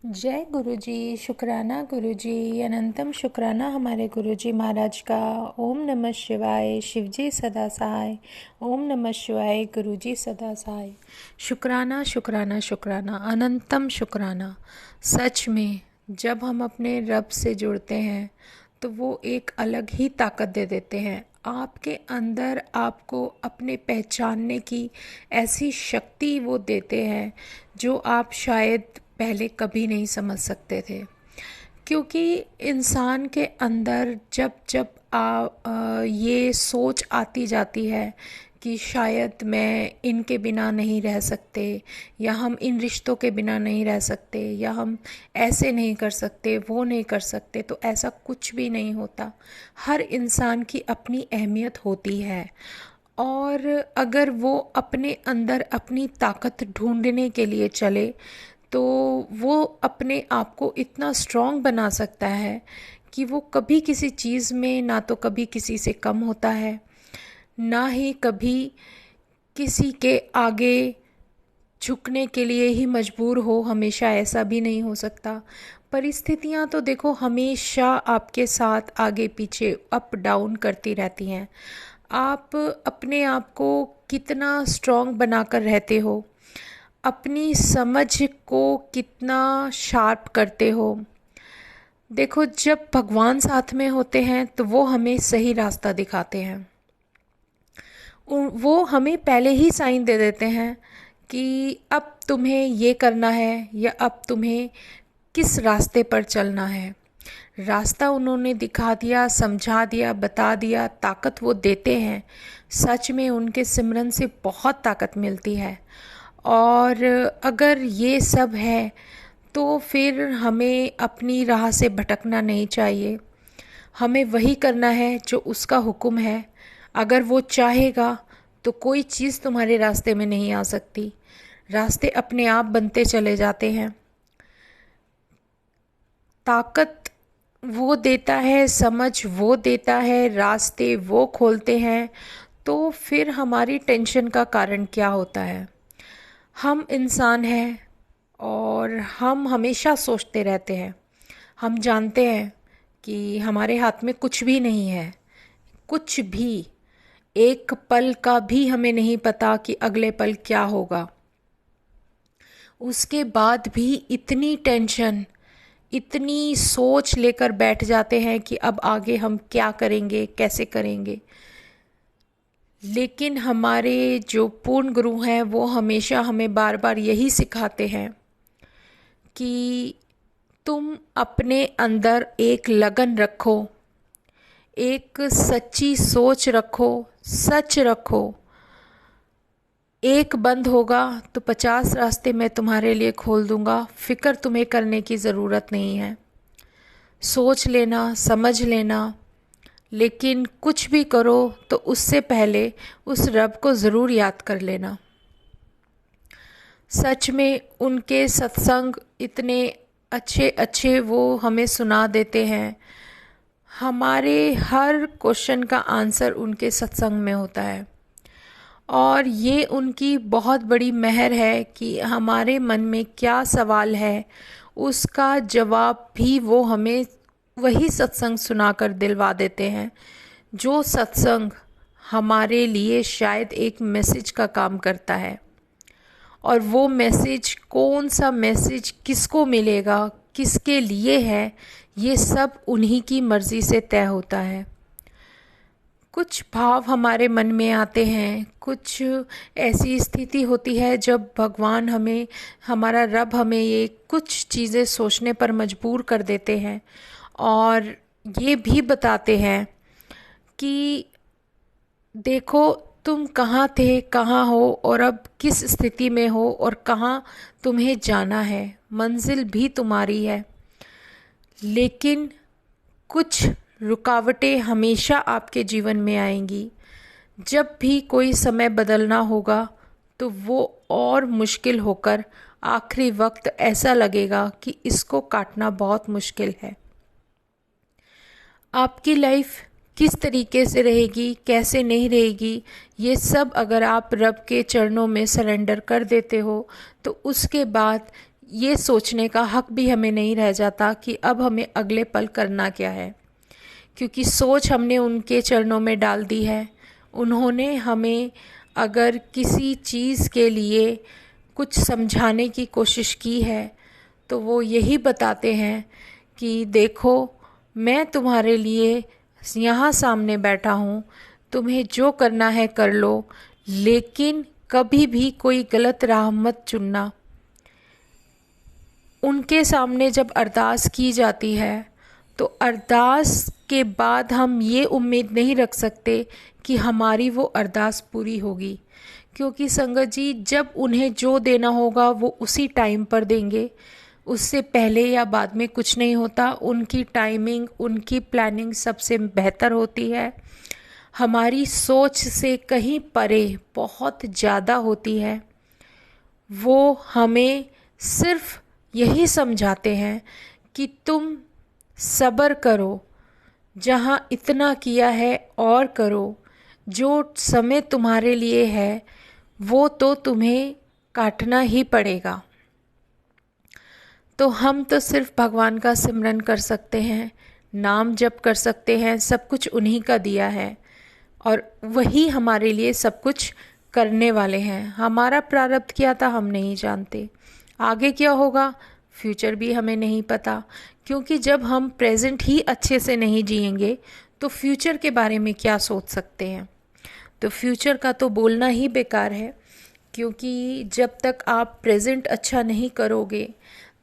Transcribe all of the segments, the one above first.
जय गुरु जी। शुक्राना गुरु जी। अनंतम शुक्राना हमारे गुरु जी महाराज का। ओम नमः शिवाय। शिव जी सदा सहाय। ओम नमः शिवाय। गुरु जी सदा सहाय। शुक्राना शुक्राना शुक्राना अनंतम शुक्राना। सच में जब हम अपने रब से जुड़ते हैं तो वो एक अलग ही ताकत दे देते हैं। आपके अंदर आपको अपने पहचानने की ऐसी शक्ति वो देते हैं जो आप शायद पहले कभी नहीं समझ सकते थे। क्योंकि इंसान के अंदर जब जब ये सोच आती जाती है कि शायद मैं इनके बिना नहीं रह सकते, या हम इन रिश्तों के बिना नहीं रह सकते, या हम ऐसे नहीं कर सकते, वो नहीं कर सकते, तो ऐसा कुछ भी नहीं होता। हर इंसान की अपनी अहमियत होती है, और अगर वो अपने अंदर अपनी ताकत ढूंढने के लिए चले तो वो अपने आप को इतना स्ट्रॉन्ग बना सकता है कि वो कभी किसी चीज़ में ना तो कभी किसी से कम होता है, ना ही कभी किसी के आगे झुकने के लिए ही मजबूर हो। हमेशा ऐसा भी नहीं हो सकता। परिस्थितियाँ तो देखो हमेशा आपके साथ आगे पीछे अप डाउन करती रहती हैं। आप अपने आप को कितना स्ट्रॉन्ग बनाकर रहते हो, अपनी समझ को कितना शार्प करते हो। देखो, जब भगवान साथ में होते हैं तो वो हमें सही रास्ता दिखाते हैं। वो हमें पहले ही साइन दे देते हैं कि अब तुम्हें ये करना है या अब तुम्हें किस रास्ते पर चलना है। रास्ता उन्होंने दिखा दिया, समझा दिया, बता दिया, ताकत वो देते हैं। सच में उनके सिमरन से बहुत ताकत मिलती है। और अगर ये सब है तो फिर हमें अपनी राह से भटकना नहीं चाहिए। हमें वही करना है जो उसका हुक्म है। अगर वो चाहेगा तो कोई चीज़ तुम्हारे रास्ते में नहीं आ सकती। रास्ते अपने आप बनते चले जाते हैं। ताकत वो देता है, समझ वो देता है, रास्ते वो खोलते हैं। तो फिर हमारी टेंशन का कारण क्या होता है? हम इंसान हैं और हम हमेशा सोचते रहते हैं। हम जानते हैं कि हमारे हाथ में कुछ भी नहीं है, कुछ भी। एक पल का भी हमें नहीं पता कि अगले पल क्या होगा। उसके बाद भी इतनी टेंशन, इतनी सोच लेकर बैठ जाते हैं कि अब आगे हम क्या करेंगे, कैसे करेंगे। लेकिन हमारे जो पूर्ण गुरु हैं वो हमेशा हमें बार बार यही सिखाते हैं कि तुम अपने अंदर एक लगन रखो, एक सच्ची सोच रखो, सच रखो। एक बंद होगा तो 50 रास्ते मैं तुम्हारे लिए खोल दूंगा। फिक्र तुम्हें करने की ज़रूरत नहीं है। सोच लेना, समझ लेना, लेकिन कुछ भी करो तो उससे पहले उस रब को ज़रूर याद कर लेना। सच में उनके सत्संग इतने अच्छे अच्छे वो हमें सुना देते हैं। हमारे हर क्वेश्चन का आंसर उनके सत्संग में होता है, और ये उनकी बहुत बड़ी मेहर है कि हमारे मन में क्या सवाल है उसका जवाब भी वो हमें वही सत्संग सुनाकर दिलवा देते हैं। जो सत्संग हमारे लिए शायद एक मैसेज का काम करता है, और वो मैसेज कौन सा मैसेज किसको मिलेगा, किसके लिए है, ये सब उन्हीं की मर्ज़ी से तय होता है। कुछ भाव हमारे मन में आते हैं, कुछ ऐसी स्थिति होती है जब भगवान हमें, हमारा रब हमें ये कुछ चीज़ें सोचने पर मजबूर कर देते हैं, और ये भी बताते हैं कि देखो तुम कहाँ थे, कहाँ हो, और अब किस स्थिति में हो, और कहाँ तुम्हें जाना है। मंजिल भी तुम्हारी है, लेकिन कुछ रुकावटें हमेशा आपके जीवन में आएंगी। जब भी कोई समय बदलना होगा तो वो और मुश्किल होकर आखिरी वक्त ऐसा लगेगा कि इसको काटना बहुत मुश्किल है। आपकी लाइफ किस तरीके से रहेगी, कैसे नहीं रहेगी, ये सब अगर आप रब के चरणों में सरेंडर कर देते हो तो उसके बाद ये सोचने का हक भी हमें नहीं रह जाता कि अब हमें अगले पल करना क्या है, क्योंकि सोच हमने उनके चरणों में डाल दी है। उन्होंने हमें अगर किसी चीज़ के लिए कुछ समझाने की कोशिश की है तो वो यही बताते हैं कि देखो, मैं तुम्हारे लिए यहाँ सामने बैठा हूँ, तुम्हें जो करना है कर लो, लेकिन कभी भी कोई गलत राह मत चुनना। उनके सामने जब अरदास की जाती है तो अरदास के बाद हम ये उम्मीद नहीं रख सकते कि हमारी वो अरदास पूरी होगी, क्योंकि संगत जी जब उन्हें जो देना होगा वो उसी टाइम पर देंगे, उससे पहले या बाद में कुछ नहीं होता। उनकी टाइमिंग, उनकी प्लानिंग सबसे बेहतर होती है, हमारी सोच से कहीं परे बहुत ज़्यादा होती है। वो हमें सिर्फ यही समझाते हैं कि तुम सब्र करो, जहाँ इतना किया है और करो, जो समय तुम्हारे लिए है वो तो तुम्हें काटना ही पड़ेगा। तो हम तो सिर्फ भगवान का सिमरन कर सकते हैं, नाम जप कर सकते हैं, सब कुछ उन्हीं का दिया है और वही हमारे लिए सब कुछ करने वाले हैं। हमारा प्रारब्ध क्या था हम नहीं जानते, आगे क्या होगा फ्यूचर भी हमें नहीं पता, क्योंकि जब हम प्रेजेंट ही अच्छे से नहीं जिएंगे तो फ्यूचर के बारे में क्या सोच सकते हैं। तो फ्यूचर का तो बोलना ही बेकार है, क्योंकि जब तक आप प्रेजेंट अच्छा नहीं करोगे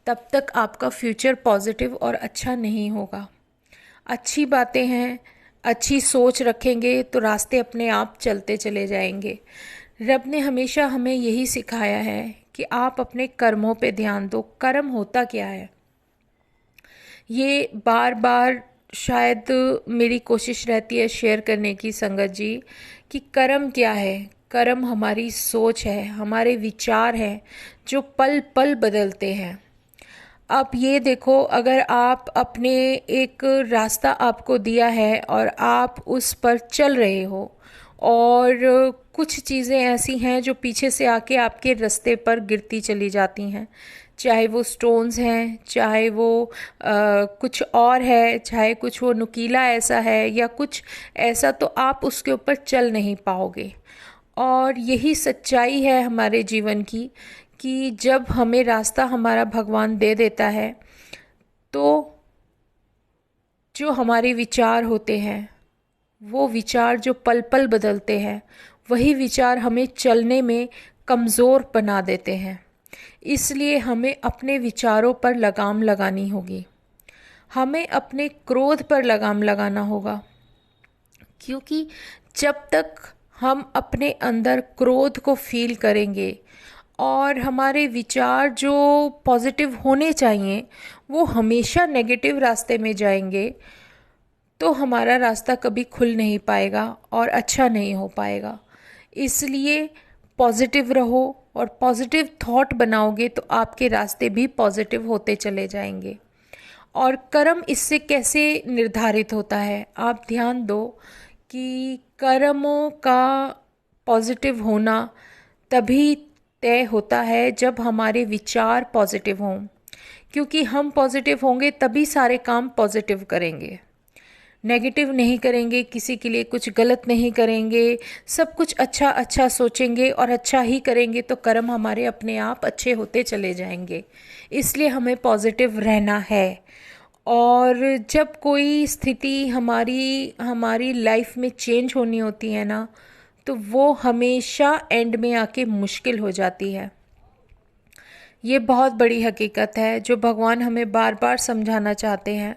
तब तक आपका फ्यूचर पॉजिटिव और अच्छा नहीं होगा। अच्छी बातें हैं, अच्छी सोच रखेंगे तो रास्ते अपने आप चलते चले जाएंगे। रब ने हमेशा हमें यही सिखाया है कि आप अपने कर्मों पे ध्यान दो। कर्म होता क्या है, ये बार बार शायद मेरी कोशिश रहती है शेयर करने की संगत जी, कि कर्म क्या है। कर्म हमारी सोच है, हमारे विचार हैं जो पल पल बदलते हैं। आप ये देखो, अगर आप अपने एक रास्ता आपको दिया है और आप उस पर चल रहे हो और कुछ चीज़ें ऐसी हैं जो पीछे से आके आपके रास्ते पर गिरती चली जाती हैं, चाहे वो स्टोन्स हैं, चाहे वो कुछ और है, चाहे कुछ वो नुकीला ऐसा है या कुछ ऐसा, तो आप उसके ऊपर चल नहीं पाओगे। और यही सच्चाई है हमारे जीवन की कि जब हमें रास्ता हमारा भगवान दे देता है तो जो हमारे विचार होते हैं, वो विचार जो पल पल बदलते हैं, वही विचार हमें चलने में कमज़ोर बना देते हैं। इसलिए हमें अपने विचारों पर लगाम लगानी होगी, हमें अपने क्रोध पर लगाम लगाना होगा, क्योंकि जब तक हम अपने अंदर क्रोध को फील करेंगे और हमारे विचार जो पॉजिटिव होने चाहिए वो हमेशा नेगेटिव रास्ते में जाएंगे, तो हमारा रास्ता कभी खुल नहीं पाएगा और अच्छा नहीं हो पाएगा। इसलिए पॉजिटिव रहो और पॉजिटिव थॉट बनाओगे तो आपके रास्ते भी पॉजिटिव होते चले जाएंगे। और कर्म इससे कैसे निर्धारित होता है, आप ध्यान दो कि कर्मों का पॉजिटिव होना तभी तय होता है जब हमारे विचार पॉजिटिव हों, क्योंकि हम पॉजिटिव होंगे तभी सारे काम पॉजिटिव करेंगे। नेगेटिव नहीं करेंगे, किसी के लिए कुछ गलत नहीं करेंगे, सब कुछ अच्छा अच्छा सोचेंगे और अच्छा ही करेंगे तो कर्म हमारे अपने आप अच्छे होते चले जाएंगे। इसलिए हमें पॉजिटिव रहना है। और जब कोई स्थिति हमारी लाइफ में चेंज होनी होती है ना, तो वो हमेशा एंड में आके मुश्किल हो जाती है। ये बहुत बड़ी हकीकत है जो भगवान हमें बार बार समझाना चाहते हैं,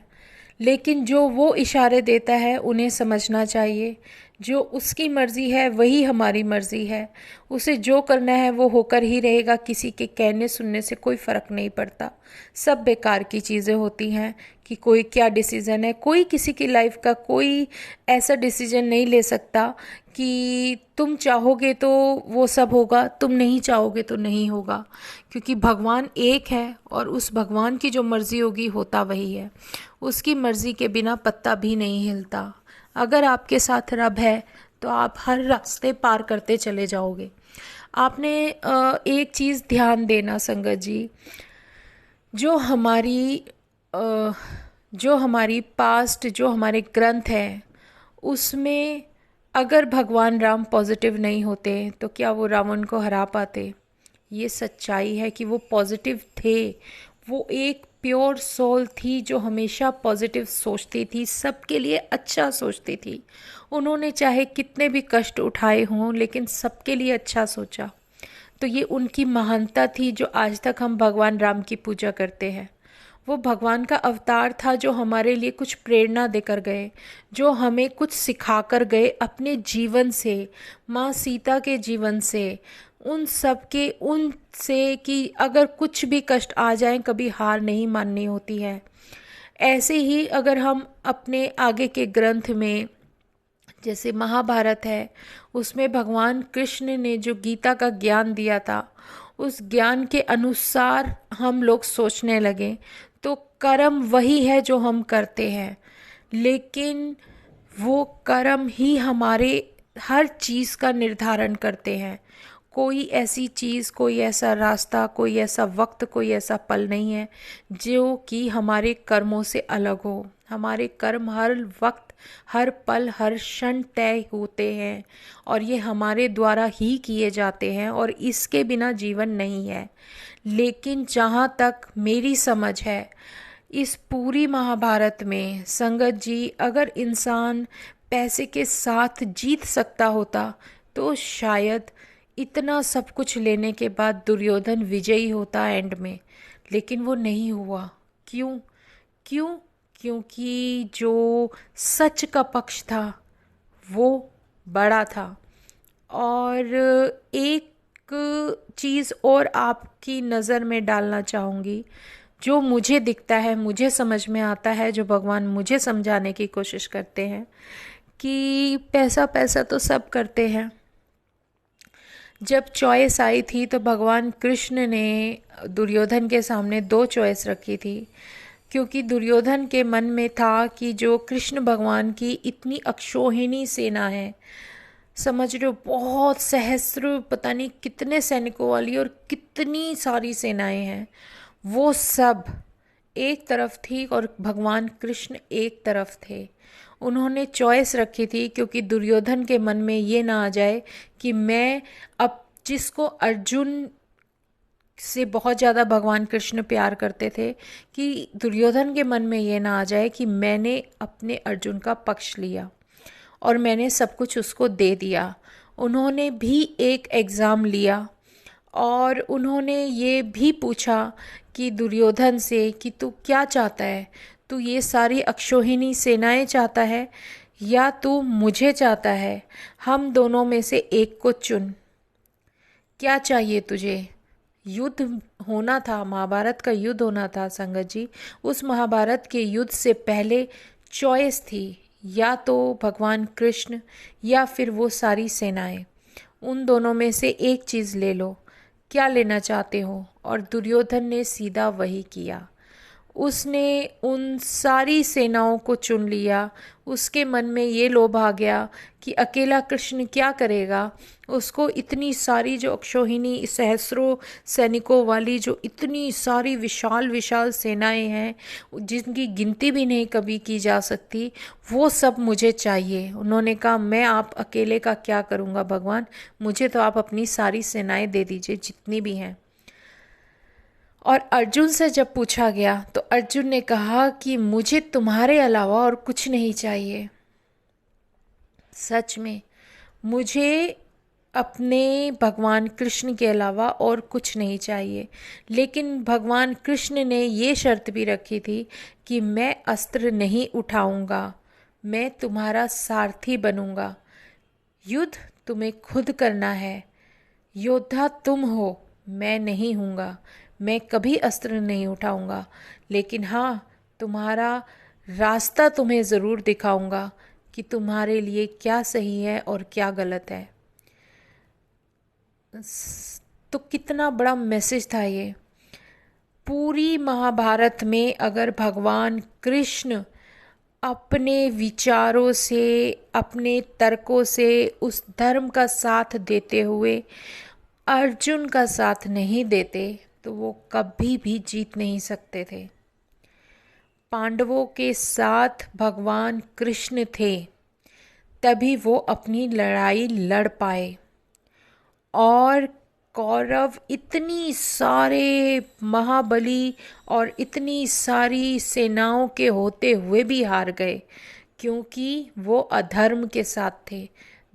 लेकिन जो वो इशारे देता है उन्हें समझना चाहिए। जो उसकी मर्ज़ी है वही हमारी मर्ज़ी है, उसे जो करना है वो होकर ही रहेगा। किसी के कहने सुनने से कोई फ़र्क नहीं पड़ता, सब बेकार की चीज़ें होती हैं कि कोई क्या डिसीज़न है। कोई किसी की लाइफ का कोई ऐसा डिसीज़न नहीं ले सकता कि तुम चाहोगे तो वो सब होगा, तुम नहीं चाहोगे तो नहीं होगा, क्योंकि भगवान एक है और उस भगवान की जो मर्ज़ी होगी होता वही है। उसकी मर्ज़ी के बिना पत्ता भी नहीं हिलता। अगर आपके साथ रब है तो आप हर रास्ते पार करते चले जाओगे। आपने एक चीज़ ध्यान देना संगत जी, जो हमारी अ, जो हमारी पास्ट, जो हमारे ग्रंथ हैं, उसमें अगर भगवान राम पॉजिटिव नहीं होते तो क्या वो रावण को हरा पाते? ये सच्चाई है कि वो पॉजिटिव थे। वो एक प्योर सोल थी जो हमेशा पॉजिटिव सोचती थी, सबके लिए अच्छा सोचती थी। उन्होंने चाहे कितने भी कष्ट उठाए हों लेकिन सबके लिए अच्छा सोचा। तो ये उनकी महानता थी जो आज तक हम भगवान राम की पूजा करते हैं। वो भगवान का अवतार था जो हमारे लिए कुछ प्रेरणा देकर गए, जो हमें कुछ सिखा कर गए अपने जीवन से, माँ सीता के जीवन से, उन सब के उनसे कि अगर कुछ भी कष्ट आ जाए कभी हार नहीं माननी होती है। ऐसे ही अगर हम अपने आगे के ग्रंथ में, जैसे महाभारत है, उसमें भगवान कृष्ण ने जो गीता का ज्ञान दिया था, उस ज्ञान के अनुसार हम लोग सोचने लगे तो कर्म वही है जो हम करते हैं। लेकिन वो कर्म ही हमारे हर चीज़ का निर्धारण करते हैं। कोई ऐसी चीज़, कोई ऐसा रास्ता, कोई ऐसा वक्त, कोई ऐसा पल नहीं है जो कि हमारे कर्मों से अलग हो। हमारे कर्म हर वक्त, हर पल, हर क्षण तय होते हैं और ये हमारे द्वारा ही किए जाते हैं और इसके बिना जीवन नहीं है। लेकिन जहाँ तक मेरी समझ है, इस पूरी महाभारत में संगत जी, अगर इंसान पैसे के साथ जीत सकता होता तो शायद इतना सब कुछ लेने के बाद दुर्योधन विजयी होता एंड में। लेकिन वो नहीं हुआ। क्यों? क्यों? क्योंकि जो सच का पक्ष था वो बड़ा था। और एक चीज़ और आपकी नज़र में डालना चाहूँगी, जो मुझे दिखता है, मुझे समझ में आता है, जो भगवान मुझे समझाने की कोशिश करते हैं कि पैसा पैसा तो सब करते हैं। जब चॉइस आई थी तो भगवान कृष्ण ने दुर्योधन के सामने दो चॉइस रखी थी, क्योंकि दुर्योधन के मन में था कि जो कृष्ण भगवान की इतनी अक्षौहिणी सेना है, समझ रहे हो, बहुत सहस्त्र, पता नहीं कितने सैनिकों वाली और कितनी सारी सेनाएं हैं, वो सब एक तरफ थी और भगवान कृष्ण एक तरफ थे। उन्होंने चॉइस रखी थी क्योंकि दुर्योधन के मन में ये ना आ जाए कि मैं, अब जिसको अर्जुन से बहुत ज़्यादा भगवान कृष्ण प्यार करते थे, कि दुर्योधन के मन में ये ना आ जाए कि मैंने अपने अर्जुन का पक्ष लिया और मैंने सब कुछ उसको दे दिया। उन्होंने भी एक एग्ज़ाम लिया और उन्होंने ये भी पूछा कि दुर्योधन से कि तू क्या चाहता है, तू ये सारी अक्षौहिणी सेनाएं चाहता है या तू मुझे चाहता है? हम दोनों में से एक को चुन, क्या चाहिए तुझे? युद्ध होना था, महाभारत का युद्ध होना था संगत जी। उस महाभारत के युद्ध से पहले चॉइस थी, या तो भगवान कृष्ण या फिर वो सारी सेनाएं। उन दोनों में से एक चीज़ ले लो, क्या लेना चाहते हो? और दुर्योधन ने सीधा वही किया। उसने उन सारी सेनाओं को चुन लिया। उसके मन में ये लोभ आ गया कि अकेला कृष्ण क्या करेगा। उसको इतनी सारी जो अक्षौहिणी सहस्रों सैनिकों वाली जो इतनी सारी विशाल विशाल सेनाएं हैं, जिनकी गिनती भी नहीं कभी की जा सकती, वो सब मुझे चाहिए। उन्होंने कहा मैं आप अकेले का क्या करूँगा भगवान, मुझे तो आप अपनी सारी सेनाएं दे दीजिए जितनी भी हैं। और अर्जुन से जब पूछा गया तो अर्जुन ने कहा कि मुझे तुम्हारे अलावा और कुछ नहीं चाहिए। सच में मुझे अपने भगवान कृष्ण के अलावा और कुछ नहीं चाहिए। लेकिन भगवान कृष्ण ने ये शर्त भी रखी थी कि मैं अस्त्र नहीं उठाऊंगा, मैं तुम्हारा सारथी बनूंगा। युद्ध तुम्हें खुद करना है, योद्धा तुम हो, मैं नहीं हूँगा, मैं कभी अस्त्र नहीं उठाऊंगा। लेकिन हाँ, तुम्हारा रास्ता तुम्हें ज़रूर दिखाऊंगा कि तुम्हारे लिए क्या सही है और क्या गलत है। तो कितना बड़ा मैसेज था ये। पूरी महाभारत में अगर भगवान कृष्ण अपने विचारों से, अपने तर्कों से उस धर्म का साथ देते हुए अर्जुन का साथ नहीं देते तो वो कभी भी जीत नहीं सकते थे। पांडवों के साथ भगवान कृष्ण थे, तभी वो अपनी लड़ाई लड़ पाए। और कौरव इतनी सारे महाबली और इतनी सारी सेनाओं के होते हुए भी हार गए, क्योंकि वो अधर्म के साथ थे।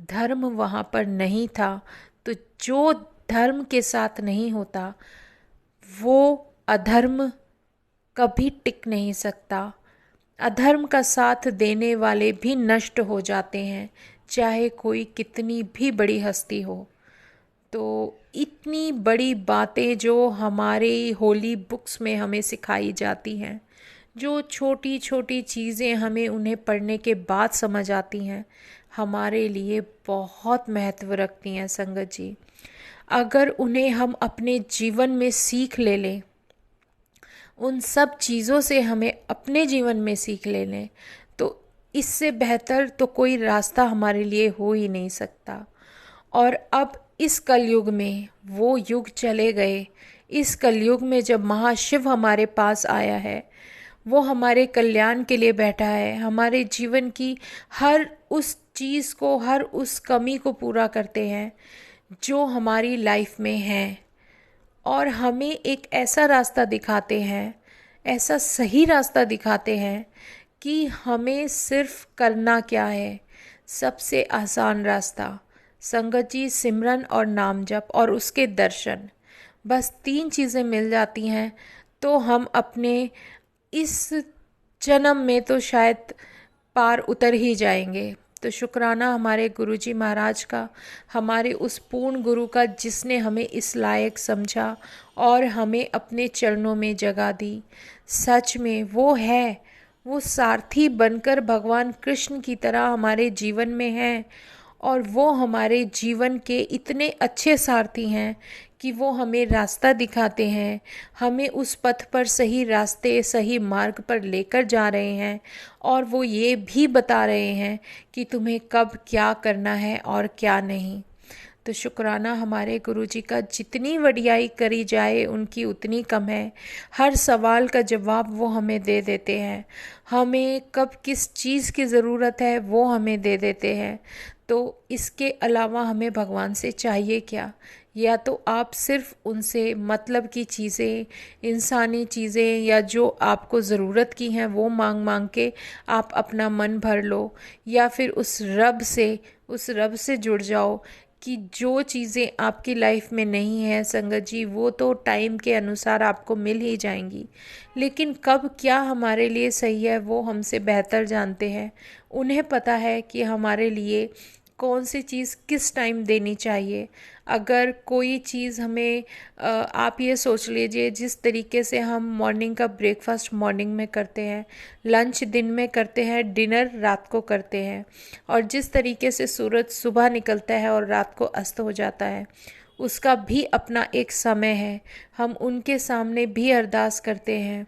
धर्म वहाँ पर नहीं था। तो जो धर्म के साथ नहीं होता वो अधर्म कभी टिक नहीं सकता। अधर्म का साथ देने वाले भी नष्ट हो जाते हैं, चाहे कोई कितनी भी बड़ी हस्ती हो। तो इतनी बड़ी बातें जो हमारे होली बुक्स में हमें सिखाई जाती हैं, जो छोटी छोटी चीज़ें हमें उन्हें पढ़ने के बाद समझ आती हैं, हमारे लिए बहुत महत्व रखती हैं संगत जी। अगर उन्हें हम अपने जीवन में सीख ले लें, उन सब चीज़ों से हमें अपने जीवन में सीख ले लें, तो इससे बेहतर तो कोई रास्ता हमारे लिए हो ही नहीं सकता। और अब इस कलयुग में वो युग चले गए। इस कलयुग में जब महाशिव हमारे पास आया है, वो हमारे कल्याण के लिए बैठा है, हमारे जीवन की हर उस चीज़ को, हर उस कमी को पूरा करते हैं जो हमारी लाइफ में है, और हमें एक ऐसा रास्ता दिखाते हैं, ऐसा सही रास्ता दिखाते हैं कि हमें सिर्फ करना क्या है। सबसे आसान रास्ता संगत जी, सिमरन और नाम जप और उसके दर्शन, बस 3 चीज़ें मिल जाती हैं तो हम अपने इस जन्म में तो शायद पार उतर ही जाएंगे। तो शुक्राना हमारे गुरुजी महाराज का, हमारे उस पूर्ण गुरु का जिसने हमें इस लायक समझा और हमें अपने चरणों में जगह दी। सच में वो है, वो सारथी बनकर भगवान कृष्ण की तरह हमारे जीवन में है, और वो हमारे जीवन के इतने अच्छे सारथी हैं कि वो हमें रास्ता दिखाते हैं, हमें उस पथ पर सही रास्ते, सही मार्ग पर लेकर जा रहे हैं, और वो ये भी बता रहे हैं कि तुम्हें कब क्या करना है और क्या नहीं। तो शुक्राना हमारे गुरुजी का, जितनी वडियाई करी जाए उनकी उतनी कम है। हर सवाल का जवाब वो हमें दे देते हैं, हमें कब किस चीज़ की ज़रूरत है वो हमें दे देते हैं। तो इसके अलावा हमें भगवान से चाहिए क्या? या तो आप सिर्फ उनसे मतलब की चीज़ें, इंसानी चीज़ें, या जो आपको ज़रूरत की हैं वो मांग मांग के आप अपना मन भर लो, या फिर उस रब से जुड़ जाओ कि जो चीज़ें आपकी लाइफ में नहीं है संगत जी, वो तो टाइम के अनुसार आपको मिल ही जाएंगी, लेकिन कब क्या हमारे लिए सही है वो हमसे बेहतर जानते हैं। उन्हें पता है कि हमारे लिए कौन सी चीज़ किस टाइम देनी चाहिए। अगर कोई चीज़ हमें आप ये सोच लीजिए, जिस तरीके से हम मॉर्निंग का ब्रेकफास्ट मॉर्निंग में करते हैं, लंच दिन में करते हैं, डिनर रात को करते हैं, और जिस तरीके से सूरज सुबह निकलता है और रात को अस्त हो जाता है, उसका भी अपना एक समय है। हम उनके सामने भी अरदास करते हैं,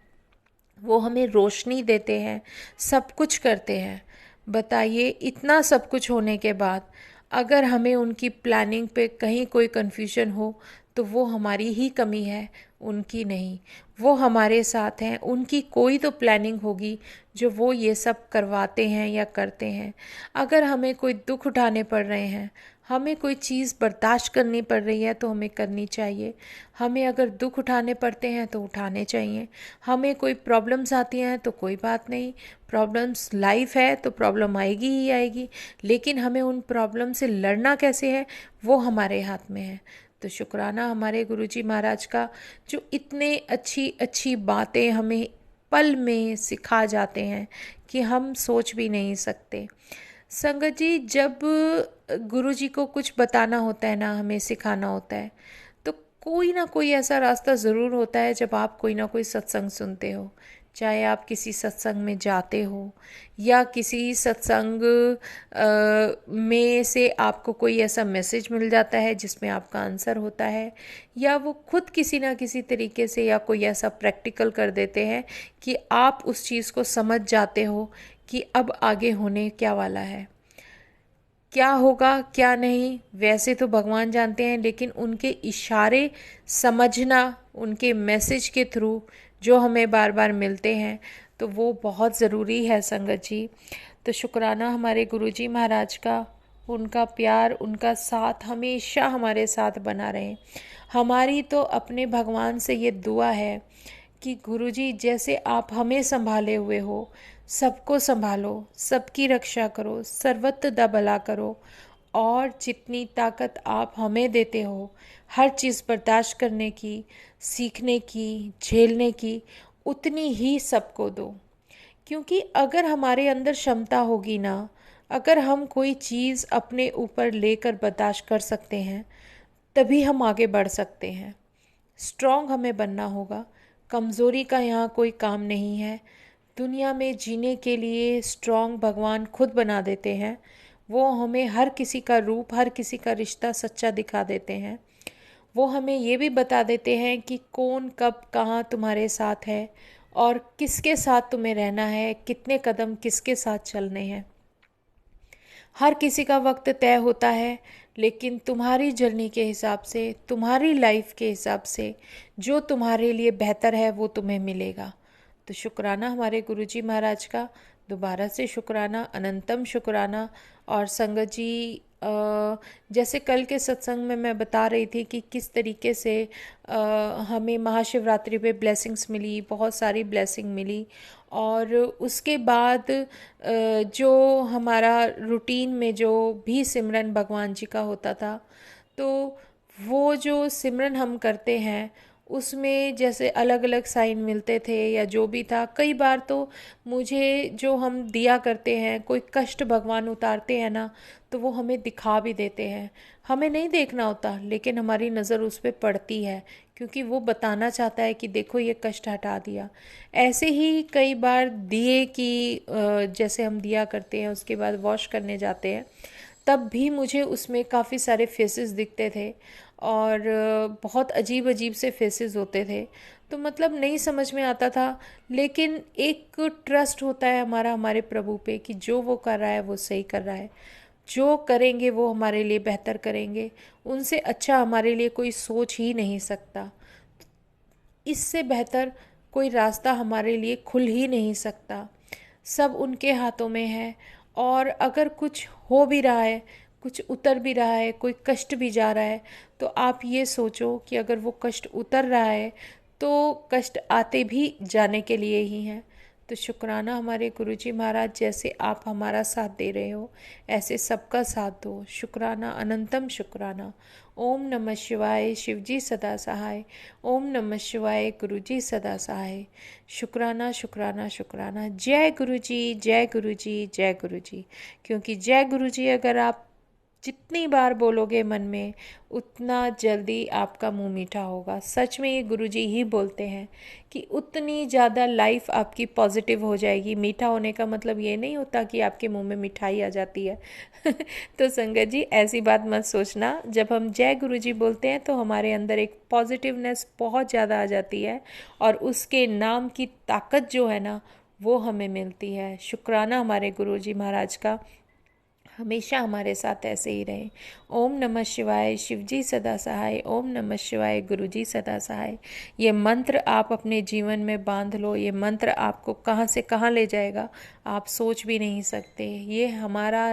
वो हमें रोशनी देते हैं, सब कुछ करते हैं। बताइए, इतना सब कुछ होने के बाद अगर हमें उनकी प्लानिंग पे कहीं कोई कन्फ्यूजन हो तो वो हमारी ही कमी है, उनकी नहीं। वो हमारे साथ हैं, उनकी कोई तो प्लानिंग होगी जो वो ये सब करवाते हैं या करते हैं। अगर हमें कोई दुख उठाने पड़ रहे हैं, हमें कोई चीज़ बर्दाश्त करनी पड़ रही है तो हमें करनी चाहिए। हमें अगर दुख उठाने पड़ते हैं तो उठाने चाहिए। हमें कोई प्रॉब्लम्स आती हैं तो कोई बात नहीं, प्रॉब्लम्स लाइफ है तो प्रॉब्लम आएगी ही आएगी, लेकिन हमें उन प्रॉब्लम से लड़ना कैसे है वो हमारे हाथ में है। तो शुक्राना हमारे गुरुजी महाराज का, जो इतने अच्छी अच्छी बातें हमें पल में सिखा जाते हैं कि हम सोच भी नहीं सकते। संगत जी, जब गुरुजी को कुछ बताना होता है ना, हमें सिखाना होता है, तो कोई ना कोई ऐसा रास्ता ज़रूर होता है जब आप कोई ना कोई सत्संग सुनते हो। चाहे आप किसी सत्संग में जाते हो, या किसी सत्संग में से आपको कोई ऐसा मैसेज मिल जाता है जिसमें आपका आंसर होता है, या वो खुद किसी ना किसी तरीके से या कोई ऐसा प्रैक्टिकल कर देते हैं कि आप उस चीज़ को समझ जाते हो कि अब आगे होने क्या वाला है। क्या होगा क्या नहीं वैसे तो भगवान जानते हैं, लेकिन उनके इशारे समझना उनके मैसेज के थ्रू जो हमें बार बार मिलते हैं, तो वो बहुत ज़रूरी है संगत जी। तो शुक्राना हमारे गुरुजी महाराज का, उनका प्यार, उनका साथ हमेशा हमारे साथ बना रहे। हमारी तो अपने भगवान से ये दुआ है कि गुरुजी जैसे आप हमें संभाले हुए हो, सबको संभालो, सबकी रक्षा करो, सर्वत्र दा भला करो, और जितनी ताकत आप हमें देते हो हर चीज़ बर्दाश्त करने की, सीखने की, झेलने की, उतनी ही सबको दो। क्योंकि अगर हमारे अंदर क्षमता होगी ना, अगर हम कोई चीज़ अपने ऊपर लेकर बर्दाश्त कर सकते हैं, तभी हम आगे बढ़ सकते हैं। स्ट्रॉन्ग हमें बनना होगा। कमज़ोरी का यहाँ कोई काम नहीं है। दुनिया में जीने के लिए स्ट्रॉन्ग भगवान खुद बना देते हैं। वो हमें हर किसी का रूप, हर किसी का रिश्ता सच्चा दिखा देते हैं। वो हमें ये भी बता देते हैं कि कौन कब कहाँ तुम्हारे साथ है और किसके साथ तुम्हें रहना है, कितने कदम किसके साथ चलने हैं। हर किसी का वक्त तय होता है, लेकिन तुम्हारी जर्नी के हिसाब से, तुम्हारी लाइफ के हिसाब से जो तुम्हारे लिए बेहतर है वो तुम्हें मिलेगा। तो शुक्राना हमारे गुरुजी महाराज का, दोबारा से शुक्राना, अनंतम शुक्राना। और संगत जी, जैसे कल के सत्संग में मैं बता रही थी कि किस तरीके से हमें महाशिवरात्रि पे ब्लेसिंग्स मिली, बहुत सारी ब्लेसिंग मिली। और उसके बाद जो हमारा रूटीन में जो भी सिमरन भगवान जी का होता था, तो वो जो सिमरन हम करते हैं उसमें जैसे अलग अलग साइन मिलते थे या जो भी था। कई बार तो मुझे जो हम दिया करते हैं, कोई कष्ट भगवान उतारते हैं ना, तो वो हमें दिखा भी देते हैं। हमें नहीं देखना होता, लेकिन हमारी नज़र उस पर पड़ती है, क्योंकि वो बताना चाहता है कि देखो ये कष्ट हटा दिया। ऐसे ही कई बार दिए की जैसे हम दिया करते हैं, उसके बाद वॉश करने जाते हैं, तब भी मुझे उसमें काफ़ी सारे फेसेस दिखते थे और बहुत अजीब अजीब से फेसेस होते थे। तो मतलब नहीं समझ में आता था, लेकिन एक ट्रस्ट होता है हमारा हमारे प्रभु पे कि जो वो कर रहा है वो सही कर रहा है, जो करेंगे वो हमारे लिए बेहतर करेंगे, उनसे अच्छा हमारे लिए कोई सोच ही नहीं सकता। इससे बेहतर कोई रास्ता हमारे लिए खुल ही नहीं सकता। सब उनके हाथों में है। और अगर कुछ हो भी रहा है, कुछ उतर भी रहा है, कोई कष्ट भी जा रहा है, तो आप ये सोचो कि अगर वो कष्ट उतर रहा है तो कष्ट आते भी जाने के लिए ही हैं। तो शुक्राना हमारे गुरुजी महाराज, जैसे आप हमारा साथ दे रहे हो ऐसे सबका साथ दो। शुक्राना, अनंतम शुक्राना। ओम नमः शिवाय, शिवजी सदा सहाय। ओम नमः शिवाय, गुरुजी सदा सहाय। शुक्राना शुक्राना शुक्राना। जय गुरुजी, जय गुरुजी, जय गुरुजी। क्योंकि जय गुरुजी अगर आप जितनी बार बोलोगे मन में, उतना जल्दी आपका मुंह मीठा होगा। सच में ये गुरुजी ही बोलते हैं कि उतनी ज़्यादा लाइफ आपकी पॉजिटिव हो जाएगी। मीठा होने का मतलब ये नहीं होता कि आपके मुंह में मिठाई आ जाती है। तो संगत जी, ऐसी बात मत सोचना। जब हम जय गुरुजी बोलते हैं तो हमारे अंदर एक पॉजिटिवनेस बहुत ज़्यादा आ जाती है, और उसके नाम की ताकत जो है ना, वो हमें मिलती है। शुक्राना हमारे गुरुजी महाराज का, हमेशा हमारे साथ ऐसे ही रहें। ओम नमः शिवाय, शिवजी सदा सहाय। ओम नमः शिवाय, गुरुजी सदा सहाय। ये मंत्र आप अपने जीवन में बांध लो। ये मंत्र आपको कहाँ से कहाँ ले जाएगा आप सोच भी नहीं सकते। ये हमारा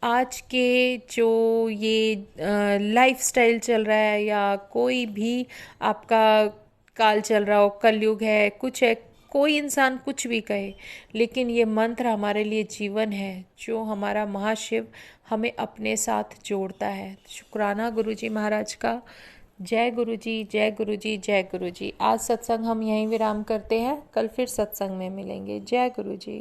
आज के जो ये लाइफस्टाइल चल रहा है, या कोई भी आपका काल चल रहा हो, कलयुग है, कुछ है, कोई इंसान कुछ भी कहे, लेकिन ये मंत्र हमारे लिए जीवन है, जो हमारा महाशिव हमें अपने साथ जोड़ता है। शुक्राना गुरुजी महाराज का। जय गुरुजी, जय गुरुजी, जय गुरुजी। आज सत्संग हम यहीं विराम करते हैं, कल फिर सत्संग में मिलेंगे। जय गुरुजी।